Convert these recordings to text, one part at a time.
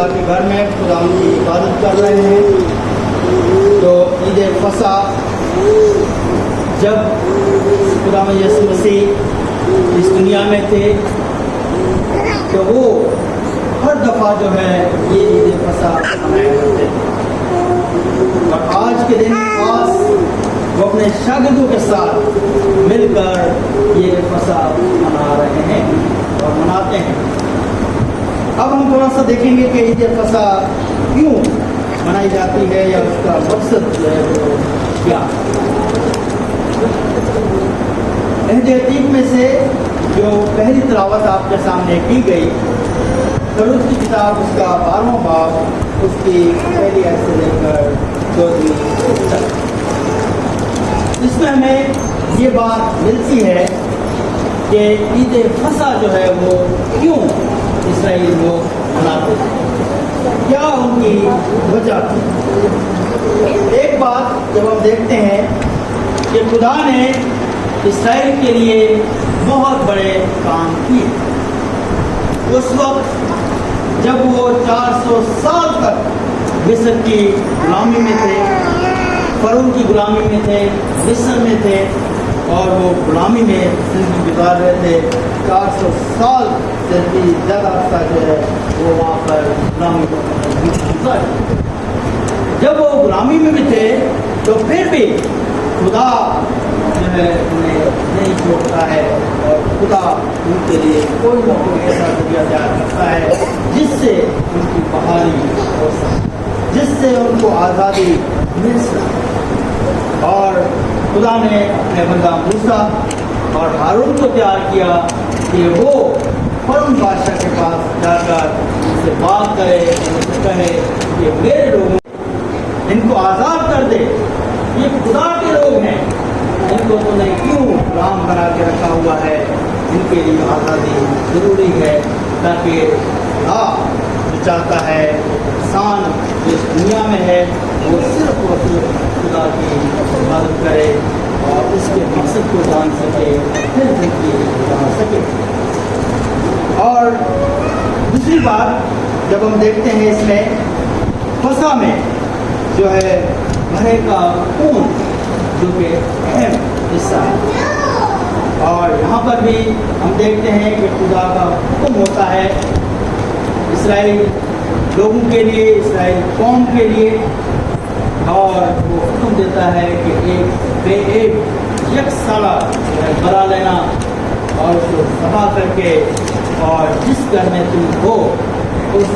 خدا کے گھر میں خدا کی عبادت کر رہے ہیں، تو عید فصح جب خدا یسوع مسیح اس دنیا میں تھے تو وہ ہر دفعہ جو ہے یہ عید فصح منایا کرتے تھے، اور آج کے دن خاص وہ اپنے شاگردوں کے ساتھ مل کر یہ فصح منا رہے ہیں اور مناتے ہیں۔ اب ہم تھوڑا سا دیکھیں گے کہ عید فصح کیوں منائی جاتی ہے یا اس کا مقصد جو ہے وہ کیا۔ عہد عتیق میں سے جو پہلی تلاوت آپ کے سامنے کی گئی، خروج کی کتاب اس کا 12واں باب، اس کی پہلی آیت سے لے کر 14ویں تک، اس میں ہمیں یہ بات ملتی ہے کہ عید فصح جو ہے وہ کیوں اسرائیلی لوگ مناتے ہیں، کیا ان کی وجہ تھی۔ ایک بات جب ہم دیکھتے ہیں کہ خدا نے اسرائیل کے لیے بہت بڑے کام کیے، اس وقت جب وہ 400 سال تک مصر کی غلامی میں تھے، فرعون کی غلامی میں تھے، مصر میں تھے، اور وہ غلامی میں زندگی گزار رہے تھے۔ 400 سال سے بھی زیادہ عرصہ جو ہے وہ وہاں پر غلامی گزارے۔ جب وہ غلامی میں بھی تھے تو پھر بھی خدا جو ہے انہیں نہیں چھوڑتا ہے، اور خدا ان کے لیے کوئی نہ کوئی ایسا ذریعہ تیار کرتا ہے جس سے ان کی بحالی ہو سکے، جس سے ان کو آزادی مل سکے۔ اور خدا نے اپنے بندہ موسیٰ اور ہارون کو تیار کیا کہ وہ فرعون بادشاہ کے پاس جا کر ان سے بات کرے، ان سے کہے کہ میرے لوگوں ان کو آزاد کر دے، یہ خدا کے لوگ ہیں، ان کو تو نے کیوں غلام بنا کے رکھا ہوا ہے، ان کے لیے آزادی ضروری ہے، تاکہ خدا جو چاہتا ہے انسان جو اس دنیا میں ہے وہ صرف اور صرف خدا کی عبادت کرے اور اس کے مقصد کو جان سکے، پھر زندگی گزار سکے۔ اور دوسری بات جب ہم دیکھتے ہیں اس میں فصح میں جو ہے بھرے کا خون جو کہ اہم حصہ ہے، اور یہاں پر بھی ہم دیکھتے ہیں کہ خدا کا حکم ہوتا ہے اسرائیل لوگوں کے لیے، اسرائیل قوم کے لیے، اور وہ حکم دیتا ہے کہ ایک بے عیب یک سالہ برا لینا اور اس کو ذبح کر کے، اور جس گھر میں تم ہو اس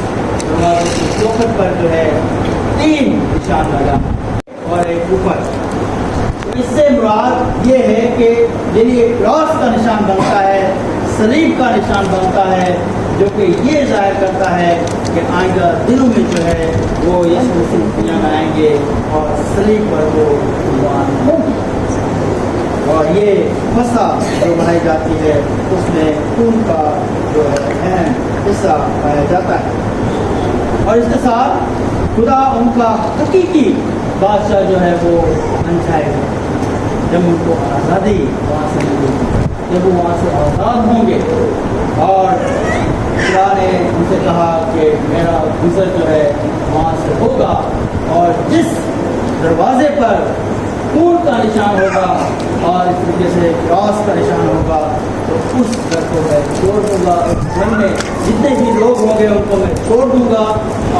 دروازے کی چوکھٹ پر جو ہے 3 نشان لگانا اور ایک اوپر۔ اس سے مراد یہ ہے کہ یعنی ایک کراس کا نشان بنتا ہے، صلیب کا نشان بنتا ہے، جو کہ یہ ظاہر کرتا ہے کہ آئندہ دنوں میں جو ہے وہ یسوع مسیح دنیا میں آئیں گے اور صلیب پر وہ قربان ہوں گے۔ اور یہ فصح جو منائی جاتی ہے اس میں خون کا جو ہے اہم حصہ پایا جاتا ہے، اور اس کے ساتھ خدا ان کا حقیقی بادشاہ جو ہے وہ بن جائے گا جب ان کو آزادی وہاں سے ملے گی، جب وہ وہاں سے آزاد ہوں گے۔ اور خدا نے ان سے کہا کہ میرا گزر جو ہے وہاں سے ہوگا، اور جس دروازے پر خون کا نشان ہوگا اور اس طریقے سے کراس کا نشان ہوگا تو اس گھر کو میں چھوڑ دوں گا، اس گھر میں جتنے بھی لوگ ہوں گے ان کو میں چھوڑ دوں گا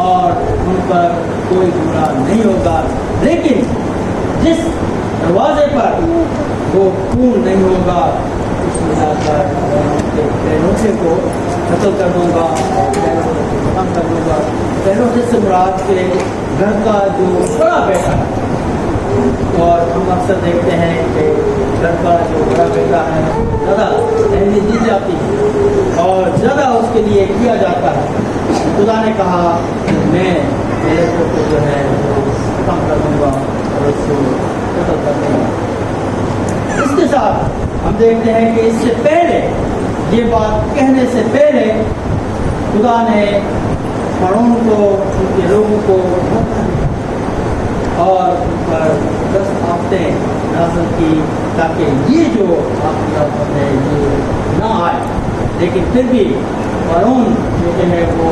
اور ان پر کوئی گناہ نہیں ہوگا، لیکن جس دروازے پر وہ خون نہیں ہوگا اس میں جا کر ان کے پیروچے کو قتل کر دوں گا اور پیروچے کو ختم کر دوں گا۔ پیروچے سے مراد کے گھر کا جو بڑا بیٹا ہے، اور ہم اکثر دیکھتے ہیں کہ گھر کا جو بڑا بیٹا ہے زیادہ اہمیت دی جاتی ہے اور زیادہ اس کے لیے کیا جاتا ہے۔ خدا نے کہا کہ میں میرے کو جو ہے وہ ختم کر دوں گا اور اس کو قتل کر دوں گا۔ اس کے ساتھ ہم دیکھتے ہیں کہ اس سے پہلے، یہ بات کہنے سے پہلے، خدا نے فرعون کو، ان کے لوگوں کو اور ان پر 10 آفتیں نازل کی تاکہ یہ جو آپ کی آفت ہے یہ نہ آئے، لیکن پھر بھی فرعون جو کہ ہے وہ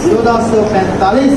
1445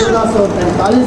1445